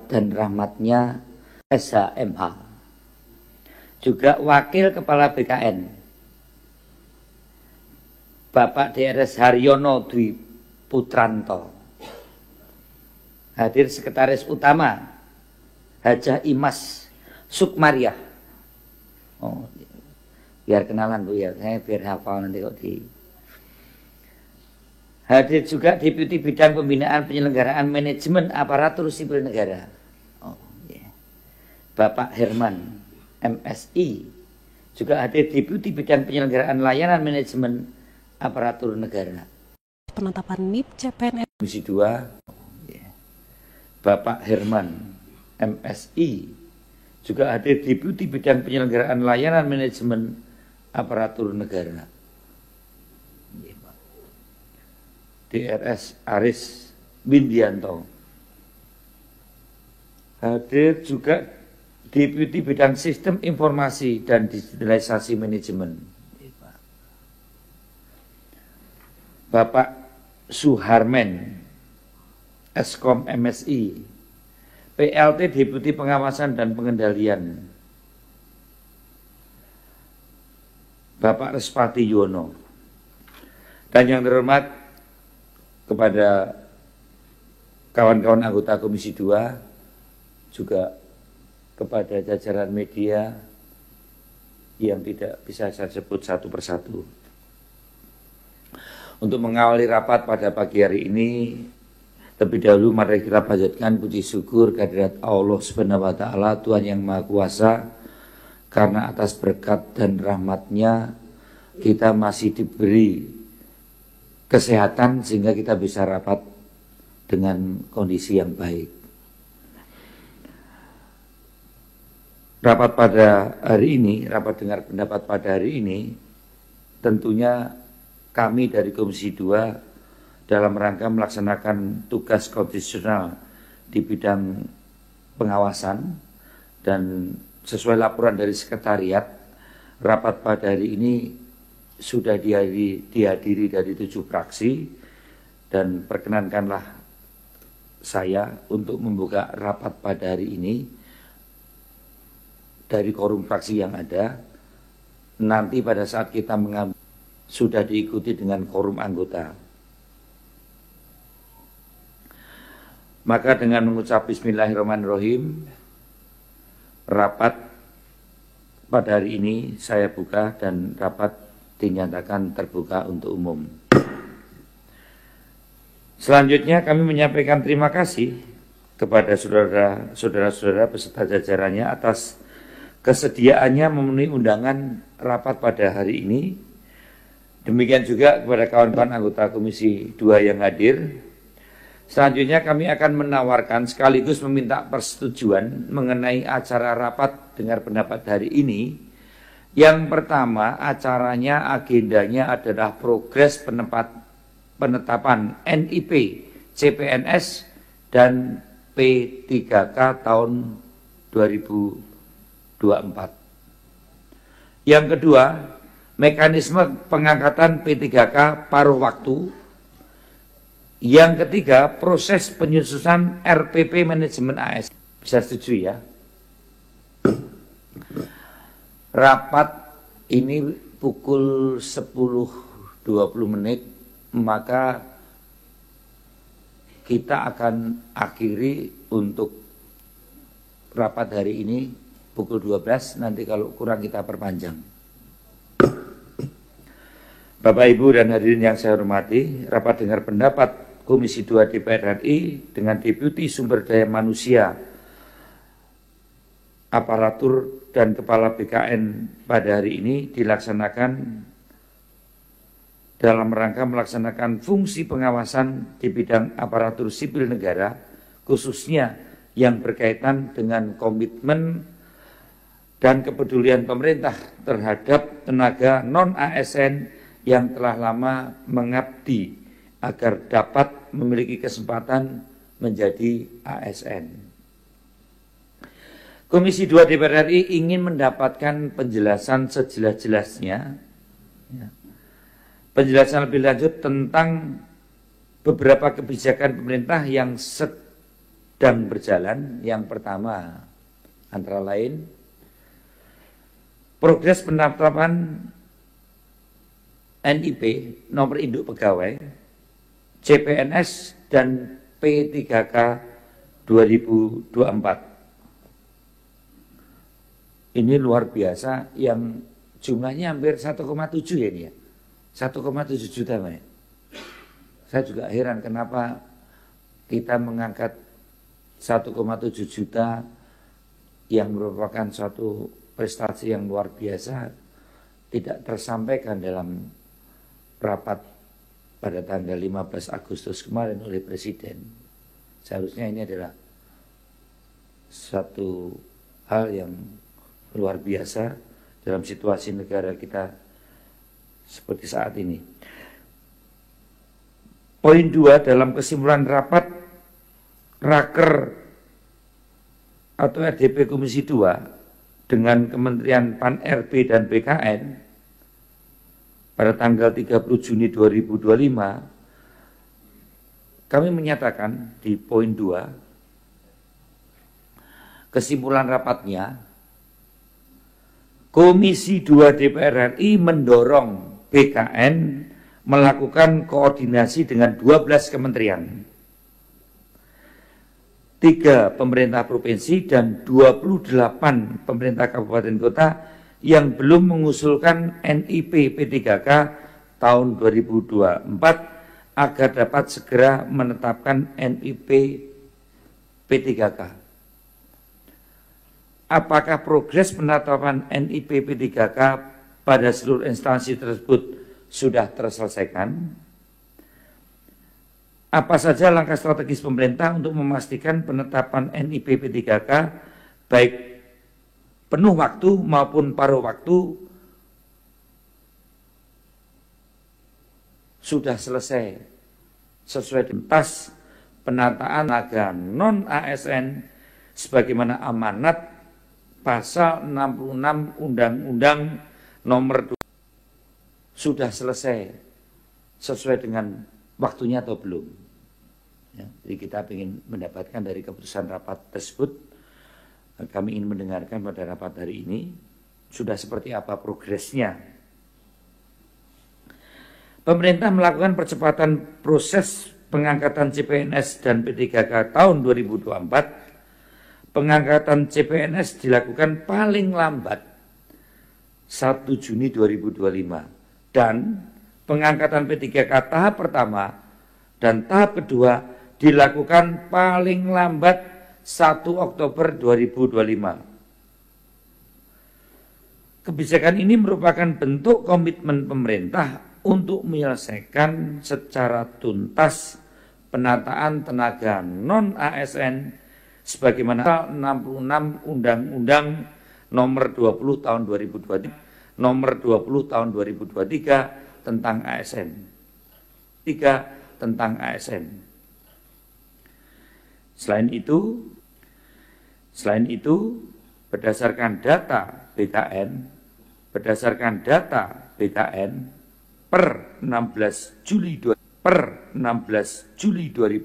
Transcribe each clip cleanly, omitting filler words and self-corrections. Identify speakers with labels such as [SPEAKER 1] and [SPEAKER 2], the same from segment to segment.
[SPEAKER 1] dan rahmatnya SHMH. Juga Wakil Kepala BKN Bapak DRS Haryono Dwi Putranto. Hadir Sekretaris Utama Hajah Imas Sukmariah. Oh, biar kenalan Bu ya, saya biar hafal nanti kok di. Hadir juga Deputi Bidang Pembinaan Penyelenggaraan Manajemen Aparatur Sipil Negara. Oh, yeah. Bapak Herman MSI. Juga hadir Deputi Bidang Penyelenggaraan Layanan Manajemen Aparatur Negara.
[SPEAKER 2] Penetapan NIP CPNS
[SPEAKER 1] Komisi 2. Bapak Herman MSI. Juga hadir Deputi Bidang Penyelenggaraan Layanan Manajemen Aparatur Negara. DRS Aris Windianto. Hadir juga Deputi Bidang Sistem Informasi dan Digitalisasi Manajemen, Bapak Suharmen Eskom MSI. PLT Deputi Pengawasan dan Pengendalian, Bapak Respati Yono. Dan yang terhormat kepada kawan-kawan anggota Komisi 2, juga kepada jajaran media yang tidak bisa saya sebut satu persatu. Untuk mengawali rapat pada pagi hari ini, terlebih dahulu mari kita panjatkan puji syukur kehadirat Allah Subhanahu wa Ta'ala, Tuhan yang Maha Kuasa, karena atas berkat dan rahmat-Nya kita masih diberi kesehatan sehingga kita bisa rapat dengan kondisi yang baik. Rapat pada hari ini, rapat dengar pendapat pada hari ini, tentunya kami dari Komisi 2 dalam rangka melaksanakan tugas konstitusional di bidang pengawasan, dan sesuai laporan dari sekretariat, rapat pada hari ini sudah dihadiri dari 7 fraksi, dan perkenankanlah saya untuk membuka rapat pada hari ini dari quorum fraksi yang ada. Nanti pada saat kita mengambil sudah diikuti dengan quorum anggota. Maka dengan mengucap Bismillahirrahmanirrahim, rapat pada hari ini saya buka dan rapat dinyatakan terbuka untuk umum. Selanjutnya kami menyampaikan terima kasih kepada saudara-saudara beserta jajarannya atas kesediaannya memenuhi undangan rapat pada hari ini. Demikian juga kepada kawan-kawan anggota Komisi 2 yang hadir. Selanjutnya kami akan menawarkan sekaligus meminta persetujuan mengenai acara rapat dengar pendapat hari ini. Yang pertama, acaranya agendanya adalah progres penetapan NIP CPNS dan P3K tahun 2024. Yang kedua, mekanisme pengangkatan P3K paruh waktu. Yang ketiga, proses penyusunan RPP manajemen AS. Bisa setuju ya? Rapat ini pukul 10.20, maka kita akan akhiri untuk rapat hari ini pukul 12, nanti kalau kurang kita perpanjang. Bapak, Ibu, dan hadirin yang saya hormati, rapat dengar pendapat Komisi 2 DPR RI dengan Deputi Sumber Daya Manusia, Aparatur dan Kepala BKN pada hari ini dilaksanakan dalam rangka melaksanakan fungsi pengawasan di bidang aparatur sipil negara, khususnya yang berkaitan dengan komitmen dan kepedulian pemerintah terhadap tenaga non-ASN yang telah lama mengabdi agar dapat memiliki kesempatan menjadi ASN. Komisi 2 DPR RI ingin mendapatkan penjelasan sejelas-jelasnya, penjelasan lebih lanjut tentang beberapa kebijakan pemerintah yang sedang berjalan. Yang pertama antara lain progres penetapan NIP nomor induk pegawai, CPNS dan P3K 2024. Ini luar biasa, yang jumlahnya hampir 1,7 ya ini ya. 1,7 juta Pak. Saya juga heran kenapa kita mengangkat 1,7 juta yang merupakan suatu prestasi yang luar biasa tidak tersampaikan dalam rapat pada tanggal 15 Agustus kemarin oleh Presiden. Seharusnya ini adalah satu hal yang luar biasa dalam situasi negara kita seperti saat ini. Poin 2 dalam kesimpulan rapat Raker atau RDP Komisi 2 dengan Kementerian Pan-RB dan BKN pada tanggal 30 Juni 2025, kami menyatakan di poin 2 kesimpulan rapatnya, Komisi 2 DPR RI mendorong BKN melakukan koordinasi dengan 12 kementerian, 3 pemerintah provinsi dan 28 pemerintah kabupaten kota yang belum mengusulkan NIP P3K tahun 2024 agar dapat segera menetapkan NIP P3K. Apakah progres penetapan NIP P3K pada seluruh instansi tersebut sudah terselesaikan? Apa saja langkah strategis pemerintah untuk memastikan penetapan NIP P3K baik penuh waktu maupun paruh waktu sudah selesai sesuai tuntas penataan tenaga non-ASN sebagaimana amanat pasal 66 Undang-Undang nomor 2 sudah selesai sesuai dengan waktunya atau belum. Ya, jadi kita ingin mendapatkan dari keputusan rapat tersebut, kami ingin mendengarkan pada rapat hari ini sudah seperti apa progresnya. Pemerintah melakukan percepatan proses pengangkatan CPNS dan P3K tahun 2024. Pengangkatan CPNS dilakukan paling lambat 1 Juni 2025 dan pengangkatan P3K tahap pertama dan tahap kedua dilakukan paling lambat 1 Oktober 2025. Kebijakan ini merupakan bentuk komitmen pemerintah untuk menyelesaikan secara tuntas penataan tenaga non-ASN sebagaimana 66 Undang-Undang nomor 20 tahun 2023, nomor 20 tahun 2023 tentang ASN. 3 tentang ASN. Selain itu berdasarkan data BKN per 16 Juli 2025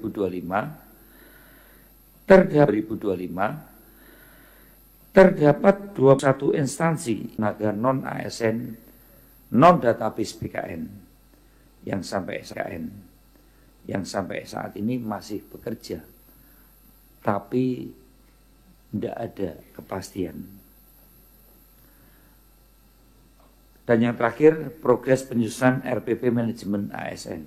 [SPEAKER 1] terdapat 21 instansi tenaga non-ASN non-database BKN yang sampai saat ini masih bekerja, tapi tidak ada kepastian. Dan yang terakhir, progres penyusunan RPP manajemen ASN.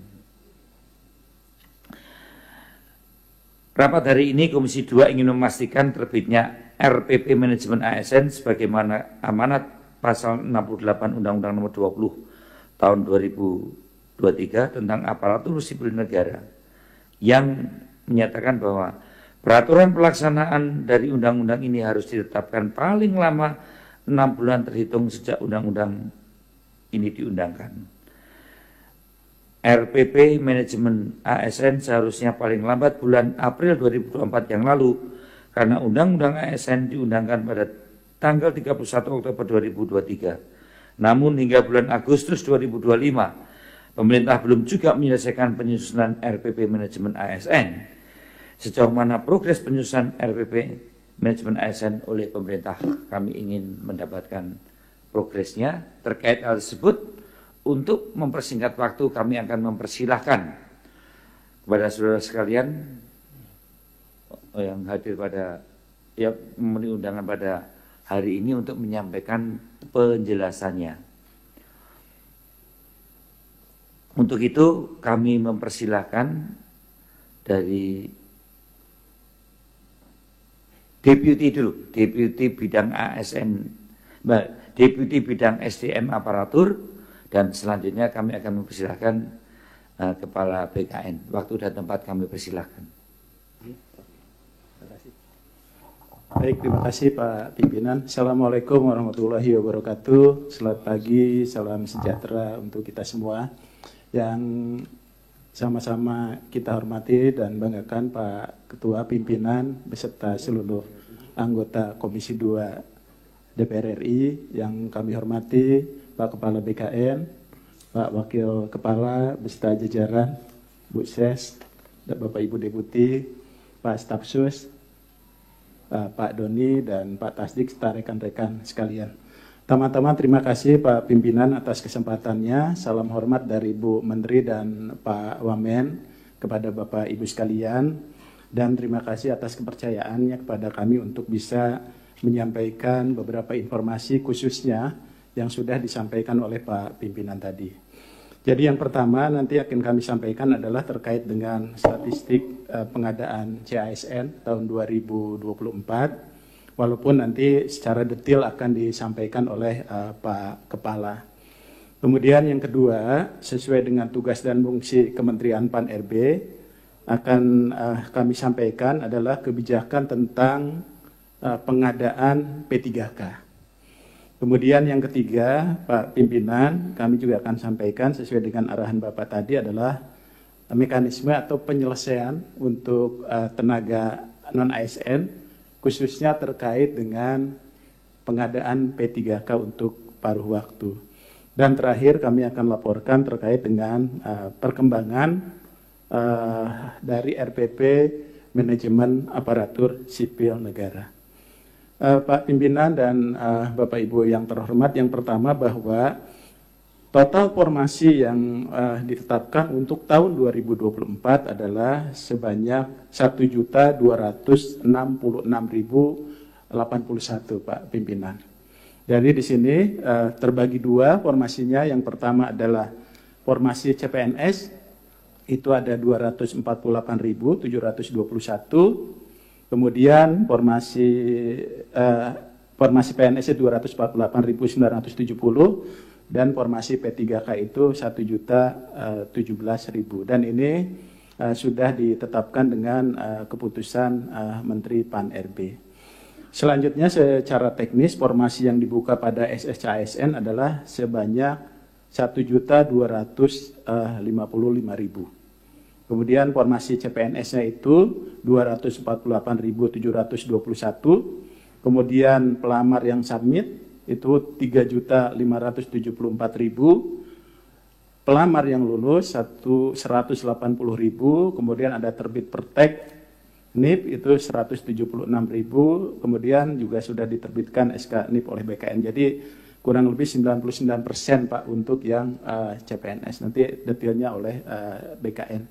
[SPEAKER 1] Rapat hari ini Komisi 2 ingin memastikan terbitnya RPP manajemen ASN sebagaimana amanat pasal 68 Undang-Undang nomor 20 tahun 2023 tentang aparatur sipil negara yang menyatakan bahwa peraturan pelaksanaan dari undang-undang ini harus ditetapkan paling lama 6 bulan terhitung sejak undang-undang ini diundangkan. RPP manajemen ASN seharusnya paling lambat bulan April 2024 yang lalu karena undang-undang ASN diundangkan pada tanggal 31 Oktober 2023. Namun hingga bulan Agustus 2025, pemerintah belum juga menyelesaikan penyusunan RPP manajemen ASN. Sejauh mana progres penyusunan RPP manajemen ASN oleh pemerintah, kami ingin mendapatkan progresnya. Terkait hal tersebut, untuk mempersingkat waktu, kami akan mempersilahkan kepada saudara sekalian yang hadir pada memenuhi undangan pada hari ini untuk menyampaikan penjelasannya. Untuk itu kami mempersilahkan dari Deputi Bidang ASN, Deputi Bidang SDM Aparatur, dan selanjutnya kami akan mempersilahkan Kepala BKN. Waktu dan tempat kami persilahkan.
[SPEAKER 3] Baik, terima kasih Pak Pimpinan. Assalamualaikum warahmatullahi wabarakatuh. Selamat pagi, salam sejahtera untuk kita semua. Yang sama-sama kita hormati dan banggakan Pak Ketua Pimpinan beserta seluruh anggota Komisi 2 DPR RI yang kami hormati, Pak Kepala BKN, Pak Wakil Kepala beserta jajaran, Bu Ses, dan Bapak Ibu Deputi, Pak Stafsus, Pak Doni dan Pak Tasdik serta rekan-rekan sekalian. Teman-teman, terima kasih Pak Pimpinan atas kesempatannya. Salam hormat dari Bu Menteri dan Pak Wamen kepada Bapak Ibu sekalian. Dan terima kasih atas kepercayaannya kepada kami untuk bisa menyampaikan beberapa informasi khususnya yang sudah disampaikan oleh Pak Pimpinan tadi. Jadi yang pertama nanti akan kami sampaikan adalah terkait dengan statistik pengadaan CASN tahun 2024. Walaupun nanti secara detail akan disampaikan oleh Pak Kepala. Kemudian yang kedua, sesuai dengan tugas dan fungsi Kementerian Pan-RB, akan kami sampaikan adalah kebijakan tentang pengadaan P3K. Kemudian yang ketiga, Pak Pimpinan, kami juga akan sampaikan sesuai dengan arahan Bapak tadi adalah mekanisme atau penyelesaian untuk tenaga non-ASN, khususnya terkait dengan pengadaan P3K untuk paruh waktu. Dan terakhir kami akan laporkan terkait dengan perkembangan dari RPP Manajemen Aparatur Sipil Negara. Pak Pimpinan dan Bapak Ibu yang terhormat, yang pertama bahwa total formasi yang ditetapkan untuk tahun 2024 adalah sebanyak 1.266.081 Pak Pimpinan. Jadi di sini terbagi dua formasinya. Yang pertama adalah formasi CPNS, itu ada 248.721. Kemudian formasi PNS 248.970. Dan formasi P3K itu 1.017.000, dan ini sudah ditetapkan dengan keputusan Menteri Pan-RB. Selanjutnya secara teknis formasi yang dibuka pada SSCASN adalah sebanyak 1.255.000. Kemudian formasi CPNS-nya itu 248.721. Kemudian pelamar yang submit itu 3.574.000, pelamar yang lulus 180.000, kemudian ada terbit pertek NIP itu 176.000, kemudian juga sudah diterbitkan SK NIP oleh BKN. Jadi kurang lebih 99% Pak untuk yang CPNS, nanti detailnya oleh BKN.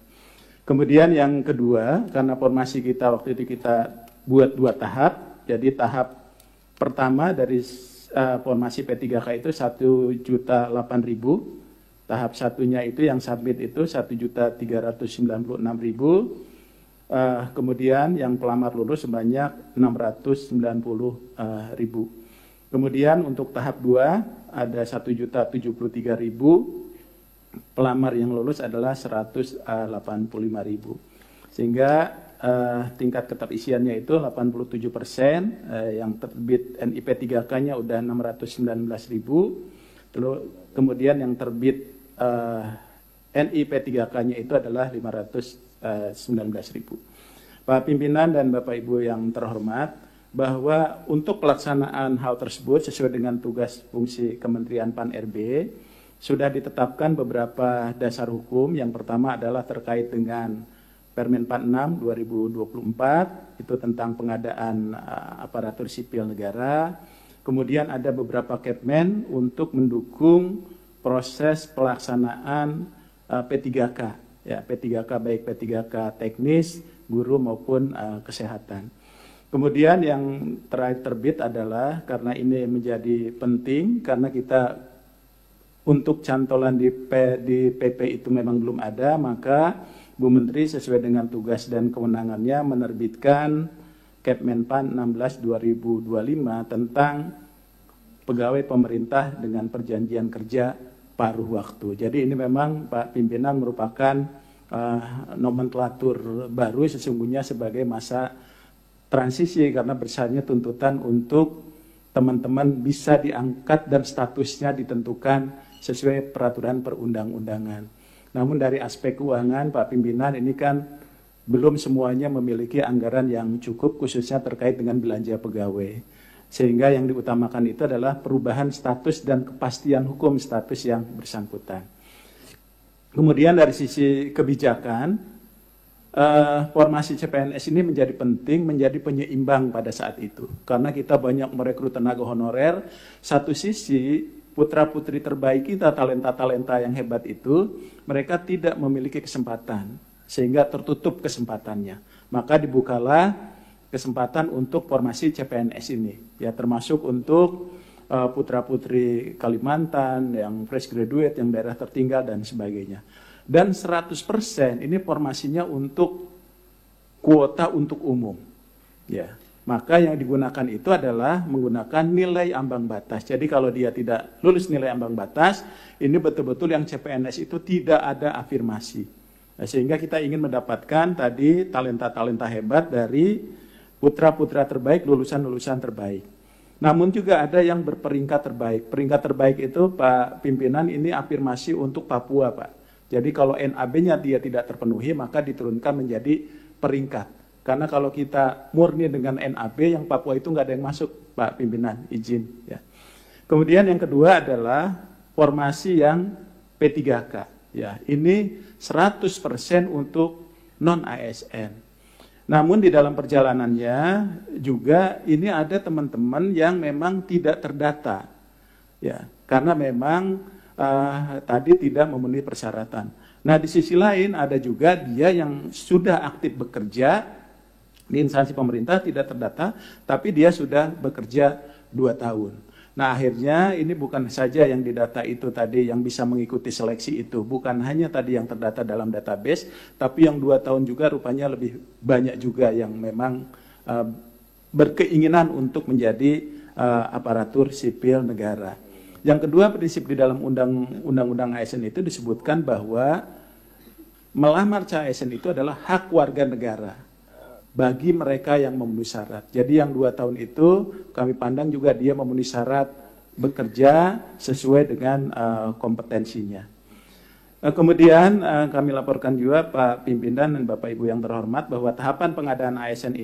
[SPEAKER 3] Kemudian yang kedua, karena formasi kita waktu itu kita buat dua tahap, jadi tahap pertama dari formasi P3K itu 1.008.000, tahap satunya itu yang submit itu 1.396.000, kemudian yang pelamar lulus sebanyak 690.000. Kemudian untuk tahap 2 ada 1.073.000, pelamar yang lulus adalah 185.000, sehingga tingkat keterisiannya itu 87%, yang terbit NIP 3K-nya udah 619.000, kemudian yang terbit NIP 3K-nya itu adalah 519.000. Pak Pimpinan dan Bapak Ibu yang terhormat, bahwa untuk pelaksanaan hal tersebut sesuai dengan tugas fungsi Kementerian Pan-RB, sudah ditetapkan beberapa dasar hukum. Yang pertama adalah terkait dengan Permen 46 2024 itu tentang pengadaan aparatur sipil negara. Kemudian ada beberapa Kepmen untuk mendukung proses pelaksanaan P3K, ya P3K baik P3K teknis, guru maupun kesehatan. Kemudian yang terakhir terbit adalah karena ini menjadi penting karena kita untuk cantolan di PP itu memang belum ada, maka Bu Menteri sesuai dengan tugas dan kewenangannya menerbitkan Kepmenpan 16 2025 tentang pegawai pemerintah dengan perjanjian kerja paruh waktu. Jadi ini memang Pak Pimpinan merupakan nomenklatur baru sesungguhnya sebagai masa transisi karena besarnya tuntutan untuk teman-teman bisa diangkat dan statusnya ditentukan sesuai peraturan perundang-undangan. Namun dari aspek keuangan Pak Pimpinan ini kan belum semuanya memiliki anggaran yang cukup khususnya terkait dengan belanja pegawai. Sehingga yang diutamakan itu adalah perubahan status dan kepastian hukum status yang bersangkutan. Kemudian dari sisi kebijakan, formasi CPNS ini menjadi penting, menjadi penyeimbang pada saat itu. Karena kita banyak merekrut tenaga honorer, satu sisi putra-putri terbaik kita, talenta-talenta yang hebat itu, mereka tidak memiliki kesempatan, sehingga tertutup kesempatannya. Maka dibukalah kesempatan untuk formasi CPNS ini, ya termasuk untuk putra-putri Kalimantan, yang fresh graduate, yang daerah tertinggal, dan sebagainya. Dan 100% ini formasinya untuk kuota untuk umum, ya. Maka yang digunakan itu adalah menggunakan nilai ambang batas. Jadi kalau dia tidak lulus nilai ambang batas, ini betul-betul yang CPNS itu tidak ada afirmasi. Nah, sehingga kita ingin mendapatkan tadi talenta-talenta hebat dari putra-putra terbaik, lulusan-lulusan terbaik. Namun juga ada yang berperingkat terbaik. Peringkat terbaik itu Pak Pimpinan ini afirmasi untuk Papua, Pak. Jadi kalau NAB-nya dia tidak terpenuhi, maka diturunkan menjadi peringkat. Karena kalau kita murni dengan NAB, yang Papua itu nggak ada yang masuk, Pak Pimpinan, izin. Ya. Kemudian yang kedua adalah formasi yang P3K. Ya, ini 100% untuk non-ASN. Namun di dalam perjalanannya juga ini ada teman-teman yang memang tidak terdata. Ya, karena memang tadi tidak memenuhi persyaratan. Nah di sisi lain ada juga dia yang sudah aktif bekerja, di instansi pemerintah tidak terdata, tapi dia sudah bekerja 2 tahun. Nah akhirnya ini bukan saja yang didata itu tadi yang bisa mengikuti seleksi itu, bukan hanya tadi yang terdata dalam database, tapi yang 2 tahun juga rupanya lebih banyak juga yang memang berkeinginan untuk menjadi aparatur sipil negara. Yang kedua, prinsip di dalam undang-undang ASN itu disebutkan bahwa melamar ASN itu adalah hak warga negara bagi mereka yang memenuhi syarat. Jadi yang 2 tahun itu kami pandang juga dia memenuhi syarat bekerja sesuai dengan kompetensinya. Kemudian kami laporkan juga Pak Pimpinan dan Bapak Ibu yang terhormat bahwa tahapan pengadaan ASN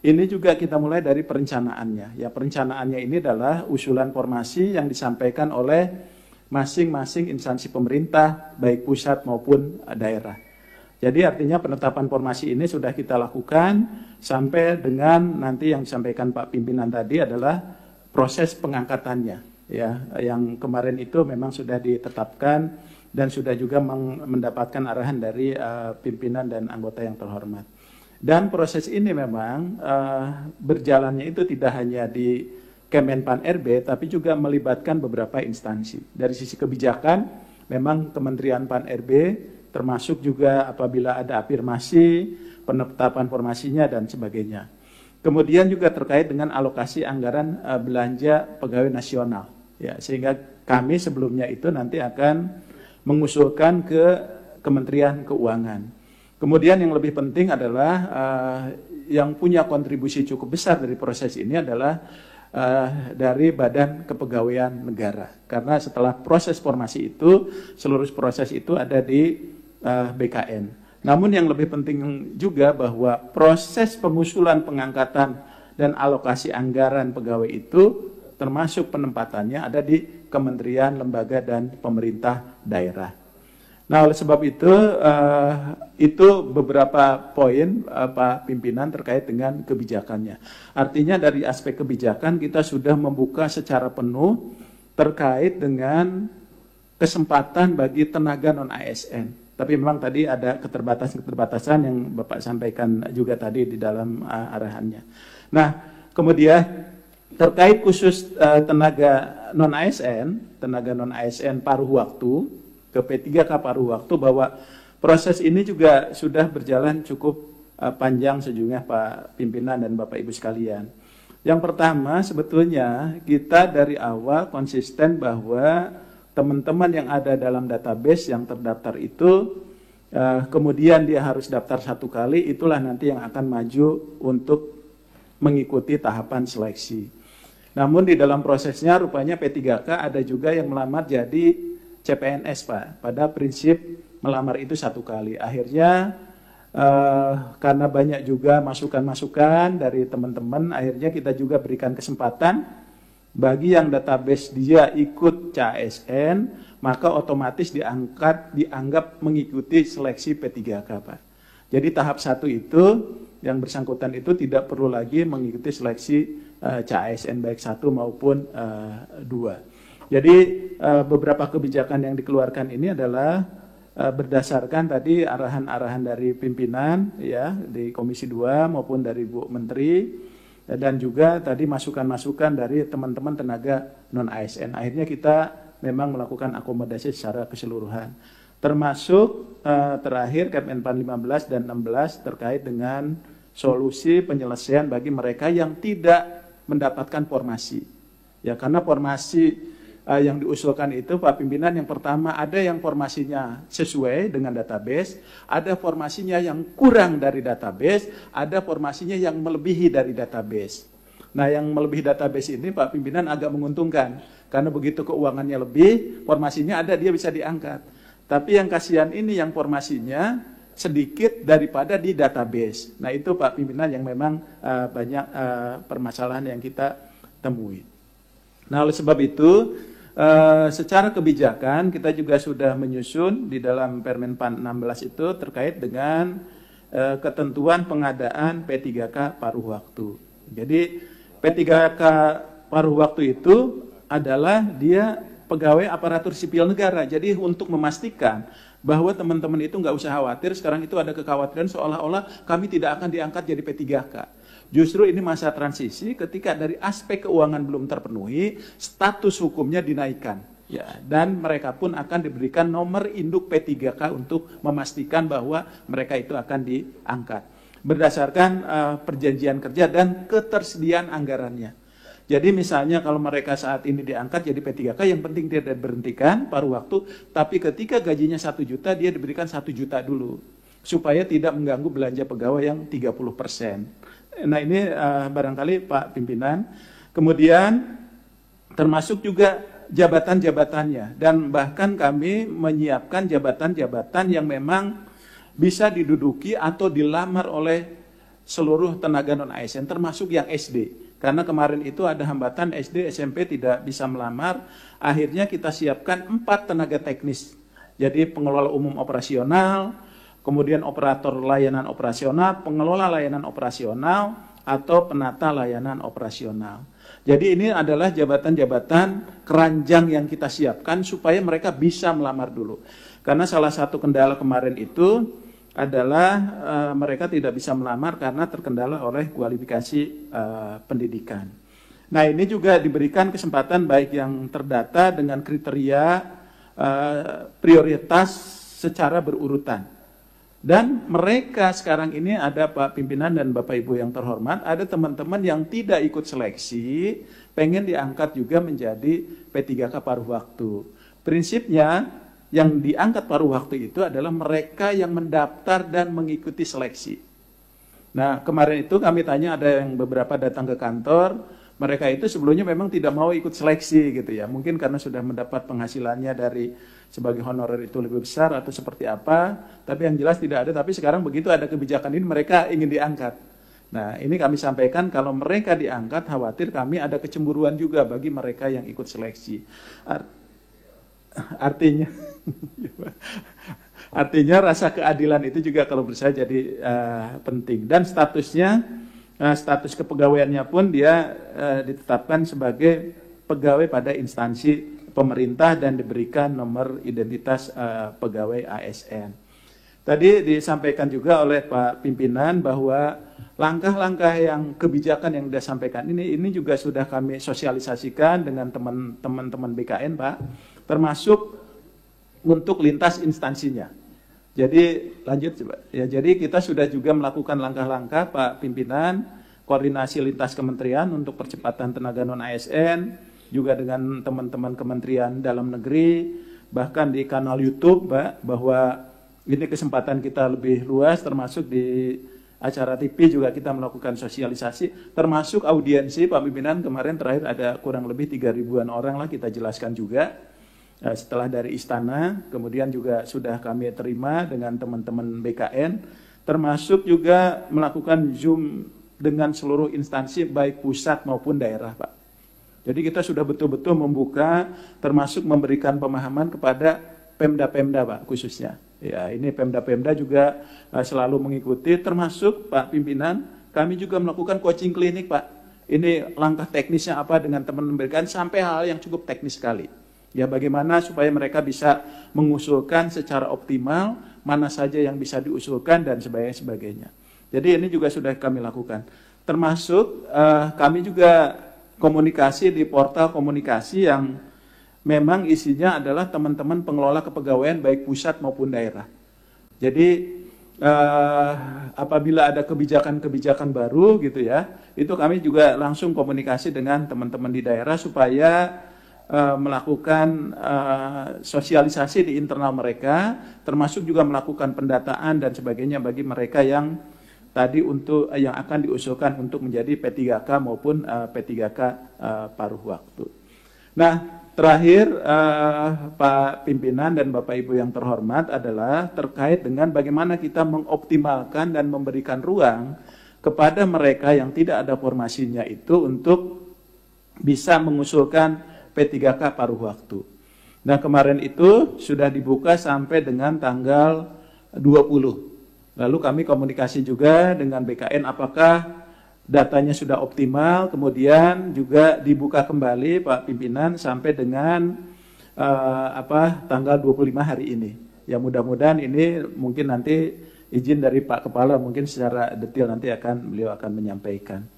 [SPEAKER 3] ini juga kita mulai dari perencanaannya. Ya, perencanaannya ini adalah usulan formasi yang disampaikan oleh masing-masing instansi pemerintah baik pusat maupun daerah. Jadi artinya penetapan formasi ini sudah kita lakukan sampai dengan nanti yang disampaikan Pak Pimpinan tadi adalah proses pengangkatannya. Ya, yang kemarin itu memang sudah ditetapkan dan sudah juga mendapatkan arahan dari pimpinan dan anggota yang terhormat. Dan proses ini memang berjalannya itu tidak hanya di Kemenpan RB, tapi juga melibatkan beberapa instansi. Dari sisi kebijakan, memang Kementerian Pan RB termasuk juga apabila ada afirmasi, penetapan formasinya dan sebagainya. Kemudian juga terkait dengan alokasi anggaran belanja pegawai nasional. Ya, sehingga kami sebelumnya itu nanti akan mengusulkan ke Kementerian Keuangan. Kemudian yang lebih penting adalah yang punya kontribusi cukup besar dari proses ini adalah dari Badan Kepegawaian Negara. Karena setelah proses formasi itu, seluruh proses itu ada di BKN. Namun yang lebih penting juga bahwa proses pengusulan pengangkatan dan alokasi anggaran pegawai itu termasuk penempatannya ada di kementerian, lembaga, dan pemerintah daerah. Nah, oleh sebab itu beberapa poin Pak Pimpinan terkait dengan kebijakannya. Artinya dari aspek kebijakan kita sudah membuka secara penuh terkait dengan kesempatan bagi tenaga non-ASN. Tapi memang tadi ada keterbatasan-keterbatasan yang Bapak sampaikan juga tadi di dalam arahannya. Nah, kemudian terkait khusus tenaga non-ASN paruh waktu, ke P3K paruh waktu, bahwa proses ini juga sudah berjalan cukup panjang sejujurnya Pak Pimpinan dan Bapak Ibu sekalian. Yang pertama sebetulnya kita dari awal konsisten bahwa teman-teman yang ada dalam database yang terdaftar itu kemudian dia harus daftar 1 kali, itulah nanti yang akan maju untuk mengikuti tahapan seleksi. Namun di dalam prosesnya rupanya P3K ada juga yang melamar jadi CPNS Pak, pada prinsip melamar itu 1 kali. Akhirnya karena banyak juga masukan-masukan dari teman-teman, akhirnya kita juga berikan kesempatan bagi yang database dia ikut CASN, maka otomatis dianggap mengikuti seleksi P3K Pak. Jadi tahap 1 itu yang bersangkutan itu tidak perlu lagi mengikuti seleksi CASN baik 1 maupun 2. Jadi beberapa kebijakan yang dikeluarkan ini adalah berdasarkan tadi arahan-arahan dari pimpinan ya di Komisi 2 maupun dari Bu Menteri, dan juga tadi masukan-masukan dari teman-teman tenaga non-ASN. Akhirnya kita memang melakukan akomodasi secara keseluruhan. Termasuk terakhir Kemenpan 15 dan 16 terkait dengan solusi penyelesaian bagi mereka yang tidak mendapatkan formasi. Ya, karena formasi yang diusulkan itu Pak Pimpinan, yang pertama ada yang formasinya sesuai dengan database, ada formasinya yang kurang dari database, ada formasinya yang melebihi dari database. Nah, yang melebihi database ini Pak Pimpinan agak menguntungkan, karena begitu keuangannya lebih, formasinya ada, dia bisa diangkat. Tapi yang kasihan ini yang formasinya sedikit daripada di database. Nah, itu Pak Pimpinan yang memang banyak permasalahan yang kita temui. Nah, oleh sebab itu secara kebijakan kita juga sudah menyusun di dalam Permenpan 16 itu terkait dengan ketentuan pengadaan P3K paruh waktu. Jadi P3K paruh waktu itu adalah dia pegawai aparatur sipil negara. Jadi untuk memastikan bahwa teman-teman itu nggak usah khawatir, sekarang itu ada kekhawatiran seolah-olah kami tidak akan diangkat jadi P3K. Justru ini masa transisi ketika dari aspek keuangan belum terpenuhi, status hukumnya dinaikkan. Ya, dan mereka pun akan diberikan nomor induk P3K untuk memastikan bahwa mereka itu akan diangkat. Berdasarkan perjanjian kerja dan ketersediaan anggarannya. Jadi misalnya kalau mereka saat ini diangkat jadi P3K, yang penting dia diberhentikan paruh waktu, tapi ketika gajinya 1 juta, dia diberikan 1 juta dulu. Supaya tidak mengganggu belanja pegawai yang 30%. Nah, ini barangkali Pak Pimpinan. Kemudian termasuk juga jabatan-jabatannya, dan bahkan kami menyiapkan jabatan-jabatan yang memang bisa diduduki atau dilamar oleh seluruh tenaga non-ASN, termasuk yang SD. Karena kemarin itu ada hambatan SD, SMP tidak bisa melamar, akhirnya kita siapkan 4 tenaga teknis. Jadi pengelola umum operasional, kemudian operator layanan operasional, pengelola layanan operasional, atau penata layanan operasional. Jadi ini adalah jabatan-jabatan keranjang yang kita siapkan supaya mereka bisa melamar dulu. Karena salah satu kendala kemarin itu adalah mereka tidak bisa melamar karena terkendala oleh kualifikasi pendidikan. Nah, ini juga diberikan kesempatan baik yang terdata dengan kriteria prioritas secara berurutan. Dan mereka sekarang ini ada Pak Pimpinan dan Bapak Ibu yang terhormat, ada teman-teman yang tidak ikut seleksi, pengen diangkat juga menjadi P3K paruh waktu. Prinsipnya yang diangkat paruh waktu itu adalah mereka yang mendaftar dan mengikuti seleksi. Nah, kemarin itu kami tanya, ada yang beberapa datang ke kantor, mereka itu sebelumnya memang tidak mau ikut seleksi gitu ya. Mungkin karena sudah mendapat penghasilannya dari sebagai honorer itu lebih besar atau seperti apa, tapi yang jelas tidak ada. Tapi sekarang begitu ada kebijakan ini, mereka ingin diangkat. Nah, ini kami sampaikan kalau mereka diangkat, khawatir kami ada kecemburuan juga bagi mereka yang ikut seleksi. Artinya Artinya rasa keadilan itu juga kalau menurut saya jadi penting. Dan statusnya, status kepegawaiannya pun dia ditetapkan sebagai pegawai pada instansi pemerintah dan diberikan nomor identitas pegawai ASN. Tadi disampaikan juga oleh Pak Pimpinan bahwa langkah-langkah yang kebijakan yang sudah sampaikan ini juga sudah kami sosialisasikan dengan teman-teman BKN, Pak, termasuk untuk lintas instansinya. Jadi lanjut coba. Ya, jadi kita sudah juga melakukan langkah-langkah Pak Pimpinan, koordinasi lintas kementerian untuk percepatan tenaga non ASN, juga dengan teman-teman kementerian dalam negeri, bahkan di kanal YouTube, Pak, bahwa ini kesempatan kita lebih luas, termasuk di acara TV juga kita melakukan sosialisasi, termasuk audiensi Pak Pimpinan kemarin terakhir ada kurang lebih 3.000-an orang lah kita jelaskan juga setelah dari istana, kemudian juga sudah kami terima dengan teman-teman BKN, termasuk juga melakukan Zoom dengan seluruh instansi baik pusat maupun daerah, Pak. Jadi kita sudah betul-betul membuka, termasuk memberikan pemahaman kepada Pemda-Pemda, Pak, khususnya. Ya, ini Pemda-Pemda juga selalu mengikuti, termasuk Pak Pimpinan, kami juga melakukan coaching klinik, Pak. Ini langkah teknisnya apa dengan teman-teman BKN sampai hal yang cukup teknis sekali. Ya, bagaimana supaya mereka bisa mengusulkan secara optimal mana saja yang bisa diusulkan dan sebagainya. Jadi ini juga sudah kami lakukan. Termasuk kami juga komunikasi di portal komunikasi yang memang isinya adalah teman-teman pengelola kepegawaian baik pusat maupun daerah. Jadi apabila ada kebijakan-kebijakan baru gitu ya, itu kami juga langsung komunikasi dengan teman-teman di daerah supaya melakukan sosialisasi di internal mereka, termasuk juga melakukan pendataan dan sebagainya bagi mereka yang tadi untuk yang akan diusulkan untuk menjadi P3K maupun P3K paruh waktu. Nah, terakhir Pak Pimpinan dan Bapak Ibu yang terhormat adalah terkait dengan bagaimana kita mengoptimalkan dan memberikan ruang kepada mereka yang tidak ada formasinya itu untuk bisa mengusulkan P3K paruh waktu. Nah, kemarin itu sudah dibuka sampai dengan tanggal 20. Lalu kami komunikasi juga dengan BKN apakah datanya sudah optimal, kemudian juga dibuka kembali Pak Pimpinan sampai dengan tanggal 25 hari ini. Ya, mudah-mudahan ini mungkin nanti izin dari Pak Kepala mungkin secara detail nanti beliau akan menyampaikan.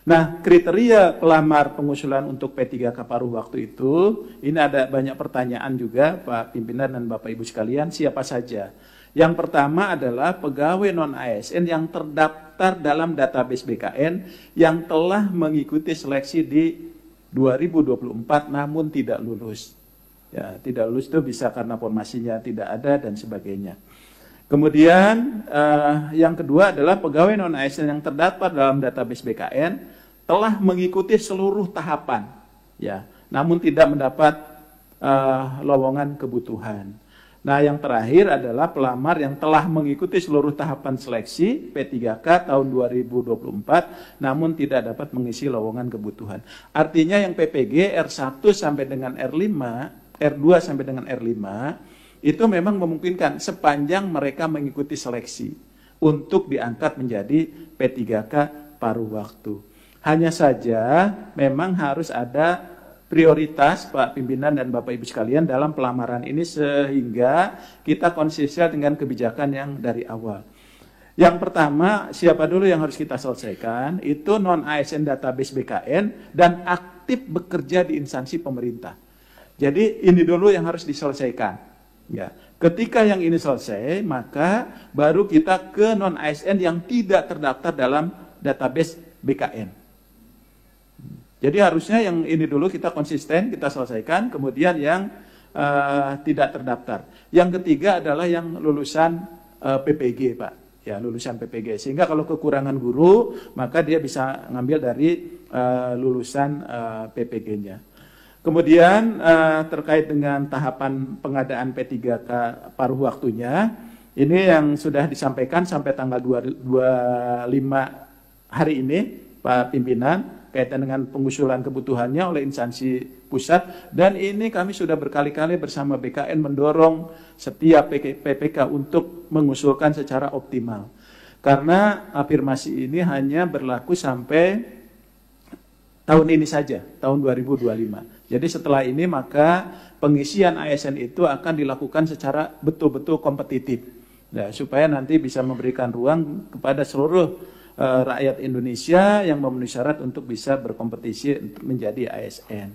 [SPEAKER 3] Nah, kriteria pelamar pengusulan untuk P3K paruh waktu itu, ini ada banyak pertanyaan juga Pak Pimpinan dan Bapak Ibu sekalian, siapa saja? Yang pertama adalah pegawai non-ASN yang terdaftar dalam database BKN yang telah mengikuti seleksi di 2024 namun tidak lulus. Ya, tidak lulus itu bisa karena formasinya tidak ada dan sebagainya. Kemudian yang kedua adalah pegawai non-ASN yang terdaftar dalam database BKN telah mengikuti seluruh tahapan, ya, namun tidak mendapat lowongan kebutuhan. Nah, yang terakhir adalah pelamar yang telah mengikuti seluruh tahapan seleksi P3K tahun 2024, namun tidak dapat mengisi lowongan kebutuhan. Artinya yang PPG R1 sampai dengan R5, R2 sampai dengan R5, itu memang memungkinkan sepanjang mereka mengikuti seleksi untuk diangkat menjadi P3K paruh waktu. Hanya saja memang harus ada prioritas Pak Pimpinan dan Bapak Ibu sekalian dalam pelamaran ini sehingga kita konsisten dengan kebijakan yang dari awal. Yang pertama, siapa dulu yang harus kita selesaikan? Itu non-ASN database BKN dan aktif bekerja di instansi pemerintah. Jadi ini dulu yang harus diselesaikan. Ya, ketika yang ini selesai, maka baru kita ke non-ASN yang tidak terdaftar dalam database BKN. Jadi harusnya yang ini dulu kita konsisten, kita selesaikan, kemudian yang tidak terdaftar. Yang ketiga adalah yang lulusan PPG, Pak. Ya, lulusan PPG. Sehingga kalau kekurangan guru, maka dia bisa ngambil dari lulusan PPG-nya. Kemudian terkait dengan tahapan pengadaan P3K paruh waktunya, ini yang sudah disampaikan sampai tanggal 25 hari ini, Pak Pimpinan, kaitan dengan pengusulan kebutuhannya oleh instansi pusat, dan ini kami sudah berkali-kali bersama BKN mendorong setiap PPK untuk mengusulkan secara optimal. Karena afirmasi ini hanya berlaku sampai tahun ini saja, tahun 2025. Jadi setelah ini maka pengisian ASN itu akan dilakukan secara betul-betul kompetitif. Nah, supaya nanti bisa memberikan ruang kepada seluruh rakyat Indonesia yang memenuhi syarat untuk bisa berkompetisi untuk menjadi ASN.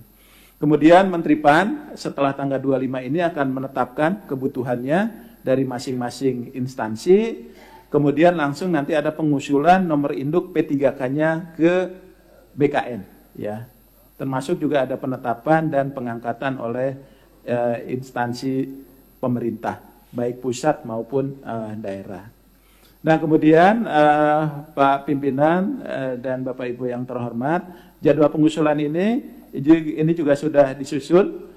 [SPEAKER 3] Kemudian Menteri PAN setelah tanggal 25 ini akan menetapkan kebutuhannya dari masing-masing instansi. Kemudian langsung nanti ada pengusulan nomor induk P3K-nya ke BKN, ya. Termasuk juga ada penetapan dan pengangkatan oleh instansi pemerintah, baik pusat maupun daerah. Nah, kemudian Pak Pimpinan dan Bapak Ibu yang terhormat, jadwal pengusulan ini juga sudah disusun,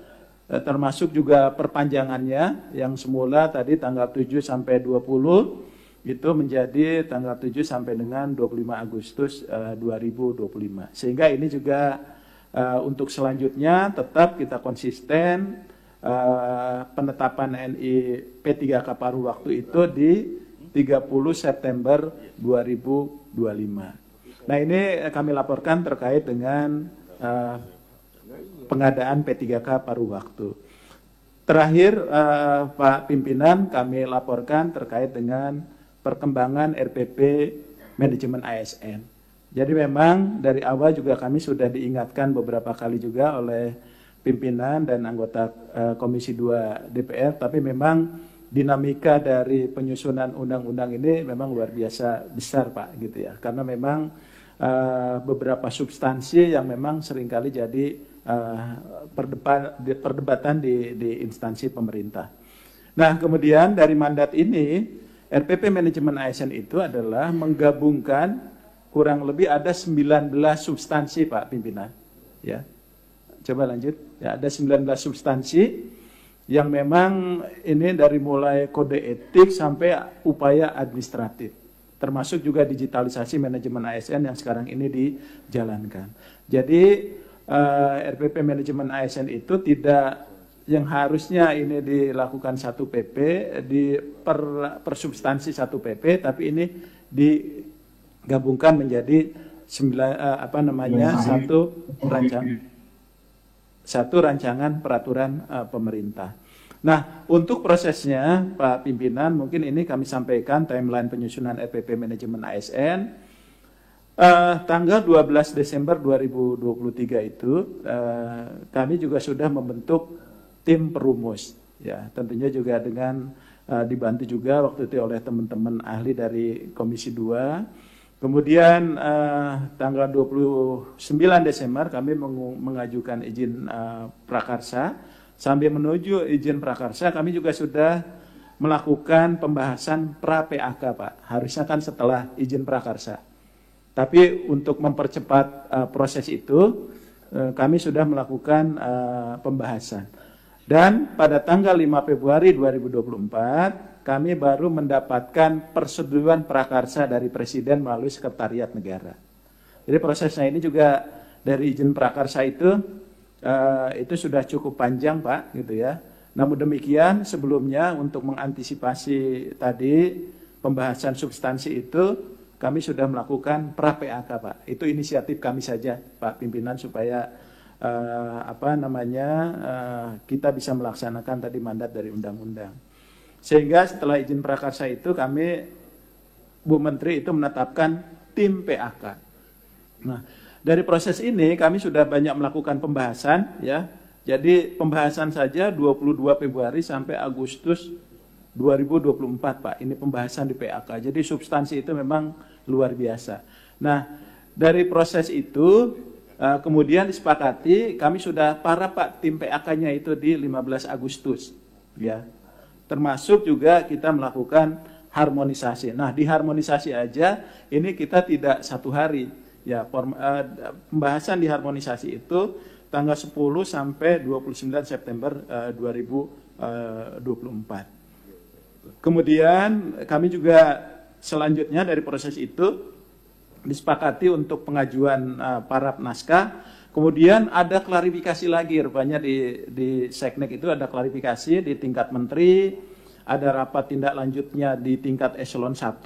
[SPEAKER 3] termasuk juga perpanjangannya yang semula tadi tanggal 7 sampai 20 itu menjadi tanggal 7 sampai dengan 25 Agustus 2025. Sehingga ini juga untuk selanjutnya tetap kita konsisten penetapan NI P3K paruh waktu itu di 30 September 2025. Nah, ini kami laporkan terkait dengan pengadaan P3K paruh waktu. Terakhir Pak Pimpinan, kami laporkan terkait dengan perkembangan RPP manajemen ASN. Jadi memang dari awal juga kami sudah diingatkan beberapa kali juga oleh pimpinan dan anggota Komisi 2 DPR, tapi memang dinamika dari penyusunan undang-undang ini memang luar biasa besar, Pak, gitu ya. Karena memang beberapa substansi yang memang seringkali jadi perdebatan di instansi pemerintah. Nah, kemudian dari mandat ini RPP manajemen ASN itu adalah menggabungkan kurang lebih ada 19 substansi, Pak Pimpinan. Ya. Coba lanjut. Ya, ada 19 substansi yang memang ini dari mulai kode etik sampai upaya administratif. Termasuk juga digitalisasi manajemen ASN yang sekarang ini dijalankan. Jadi RPP manajemen ASN itu tidak yang harusnya ini dilakukan satu PP di per substansi satu PP, tapi ini digabungkan menjadi satu rancangan peraturan pemerintah. Nah, untuk prosesnya Pak Pimpinan, mungkin ini kami sampaikan timeline penyusunan RPP manajemen ASN. Tanggal 12 Desember 2023 itu kami juga sudah membentuk tim perumus, ya, tentunya juga dengan dibantu juga waktu itu oleh teman-teman ahli dari Komisi 2. Kemudian tanggal 29 Desember kami mengajukan izin prakarsa. Sambil menuju izin prakarsa kami juga sudah melakukan pembahasan pra-PAK, Pak. Harusnya kan setelah izin prakarsa. Tapi untuk mempercepat proses itu kami sudah melakukan pembahasan. Dan pada tanggal 5 Februari 2024, kami baru mendapatkan persetujuan prakarsa dari Presiden melalui Sekretariat Negara. Jadi prosesnya ini juga dari izin prakarsa itu sudah cukup panjang, Pak, gitu ya. Namun demikian, sebelumnya untuk mengantisipasi tadi pembahasan substansi itu, kami sudah melakukan pra-PAK, Pak. Itu inisiatif kami saja, Pak Pimpinan, supaya kita bisa melaksanakan tadi mandat dari undang-undang. Sehingga setelah izin prakarsa itu kami, Bu Menteri itu menetapkan tim PAK. Nah, dari proses ini kami sudah banyak melakukan pembahasan, ya. Jadi pembahasan saja 22 Februari sampai Agustus 2024, Pak. Ini pembahasan di PAK. Jadi substansi itu memang luar biasa. Nah, dari proses itu kemudian disepakati kami sudah Pak tim PAK-nya itu di 15 Agustus, ya. Termasuk juga kita melakukan harmonisasi. Nah, di harmonisasi aja ini kita tidak satu hari, ya. Pembahasan di harmonisasi itu tanggal 10 sampai 29 September 2024. Kemudian kami juga selanjutnya dari proses itu disepakati untuk pengajuan para naskah. Kemudian ada klarifikasi lagi, rupanya di Seknek itu ada klarifikasi di tingkat menteri, ada rapat tindak lanjutnya di tingkat eselon 1,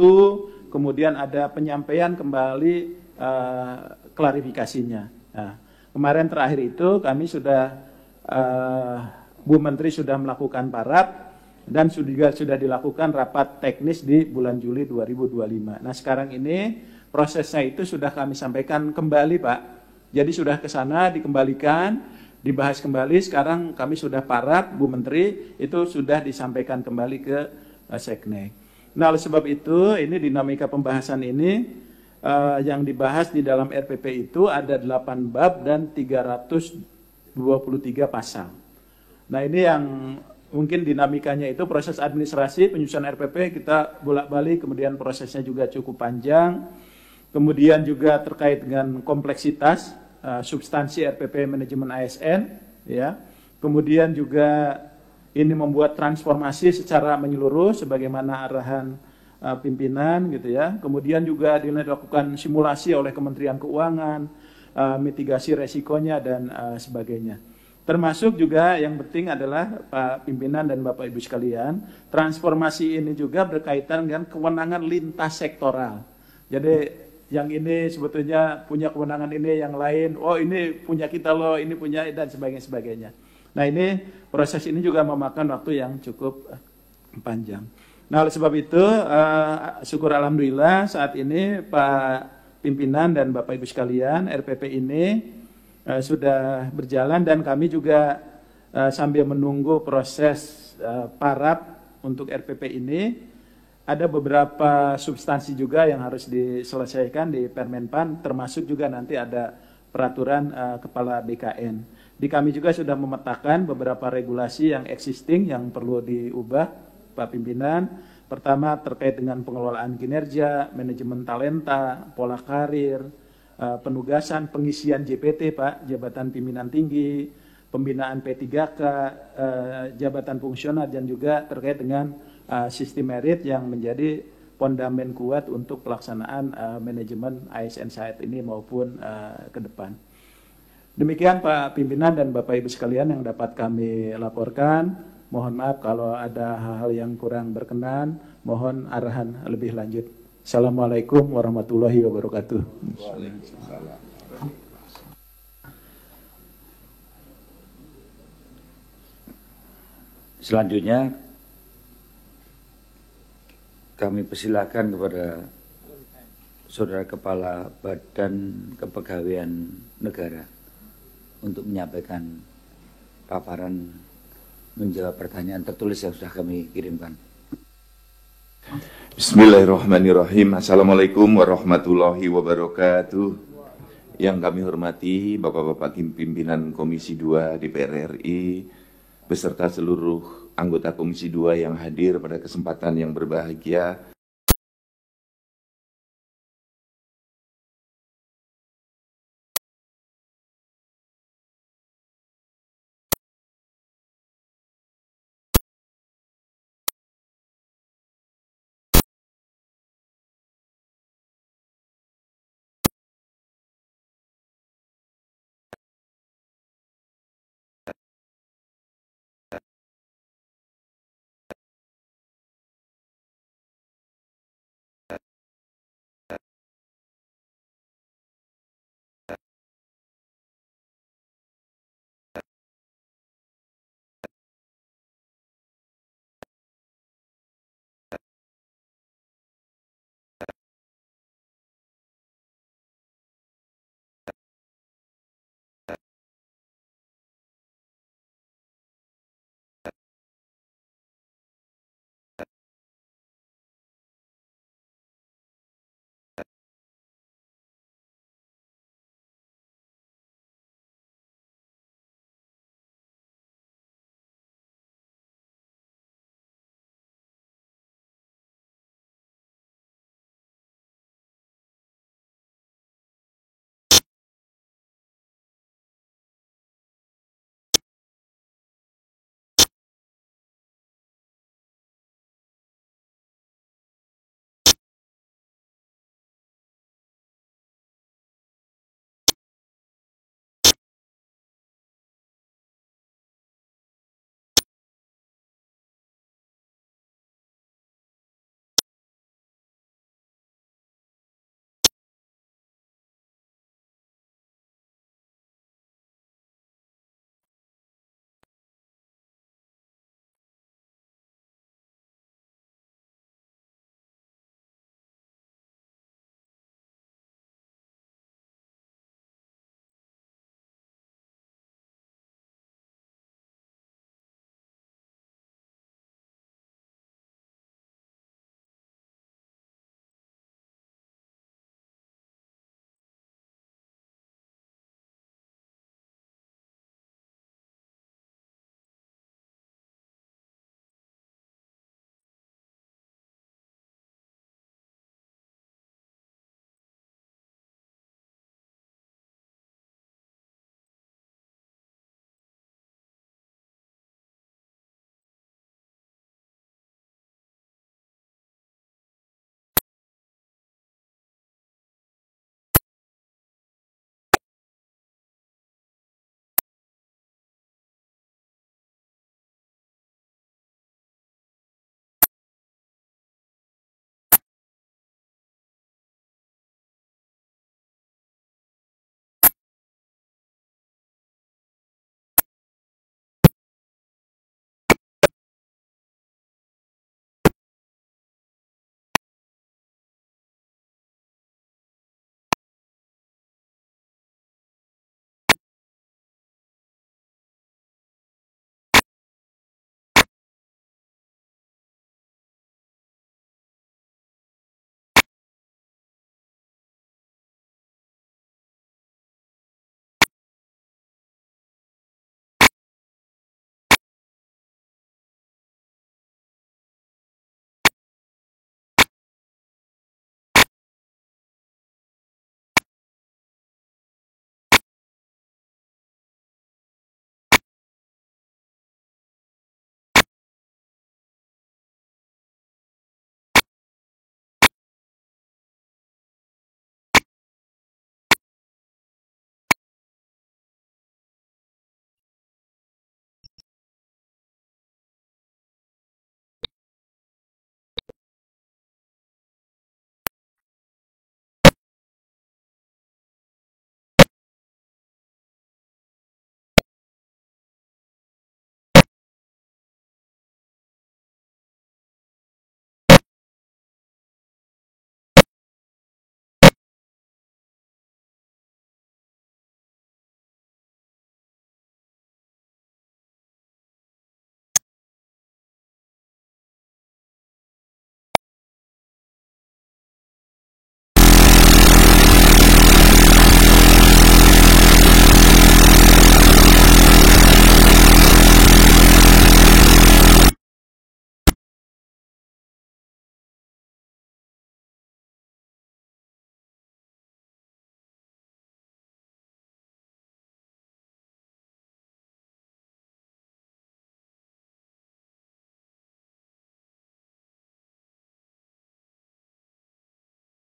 [SPEAKER 3] kemudian ada penyampaian kembali klarifikasinya. Nah, kemarin terakhir itu kami sudah, Bu Menteri sudah melakukan parap, dan juga sudah dilakukan rapat teknis di bulan Juli 2025. Nah sekarang ini prosesnya itu sudah kami sampaikan kembali Pak. Jadi sudah ke sana dikembalikan, dibahas kembali, sekarang kami sudah parap, Bu Menteri, itu sudah disampaikan kembali ke Seknek. Nah oleh sebab itu, ini dinamika pembahasan ini, yang dibahas di dalam RPP itu ada 8 bab dan 323 pasal. Nah ini yang mungkin dinamikanya itu proses administrasi penyusunan RPP kita bolak-balik, kemudian prosesnya juga cukup panjang. Kemudian juga terkait dengan kompleksitas substansi RPP manajemen ASN, ya. Kemudian juga ini membuat transformasi secara menyeluruh sebagaimana arahan pimpinan gitu ya. Kemudian juga dilakukan simulasi oleh Kementerian Keuangan, mitigasi resikonya dan sebagainya. Termasuk juga yang penting adalah Pak Pimpinan dan Bapak Ibu sekalian, transformasi ini juga berkaitan dengan kewenangan lintas sektoral. Jadi yang ini sebetulnya punya kewenangan ini, yang lain, oh ini punya kita loh, ini punya, dan sebagainya. Nah ini proses ini juga memakan waktu yang cukup panjang. Nah oleh sebab itu syukur alhamdulillah saat ini Pak Pimpinan dan Bapak Ibu sekalian, RPP ini sudah berjalan, dan kami juga sambil menunggu proses parap untuk RPP ini, ada beberapa substansi juga yang harus diselesaikan di Permenpan, termasuk juga nanti ada peraturan Kepala BKN. Di kami juga sudah memetakan beberapa regulasi yang existing yang perlu diubah, Pak Pimpinan. Pertama terkait dengan pengelolaan kinerja, manajemen talenta, pola karir, penugasan, pengisian JPT Pak, jabatan pimpinan tinggi, pembinaan P3K, jabatan fungsional, dan juga terkait dengan sistem merit yang menjadi fondamen kuat untuk pelaksanaan manajemen ASN saat ini maupun ke depan. Demikian Pak Pimpinan dan Bapak Ibu sekalian yang dapat kami laporkan. Mohon maaf kalau ada hal-hal yang kurang berkenan, mohon arahan lebih lanjut. Assalamualaikum warahmatullahi wabarakatuh.
[SPEAKER 4] Waalaikumsalam.
[SPEAKER 1] Selanjutnya kami persilakan kepada Saudara Kepala Badan Kepegawaian Negara untuk menyampaikan paparan menjawab pertanyaan tertulis yang sudah kami kirimkan.
[SPEAKER 4] Bismillahirrahmanirrahim. Assalamualaikum warahmatullahi wabarakatuh. Yang kami hormati Bapak-Bapak Pimpinan Komisi 2 DPR RI beserta seluruh anggota Komisi 2 yang hadir pada kesempatan yang berbahagia.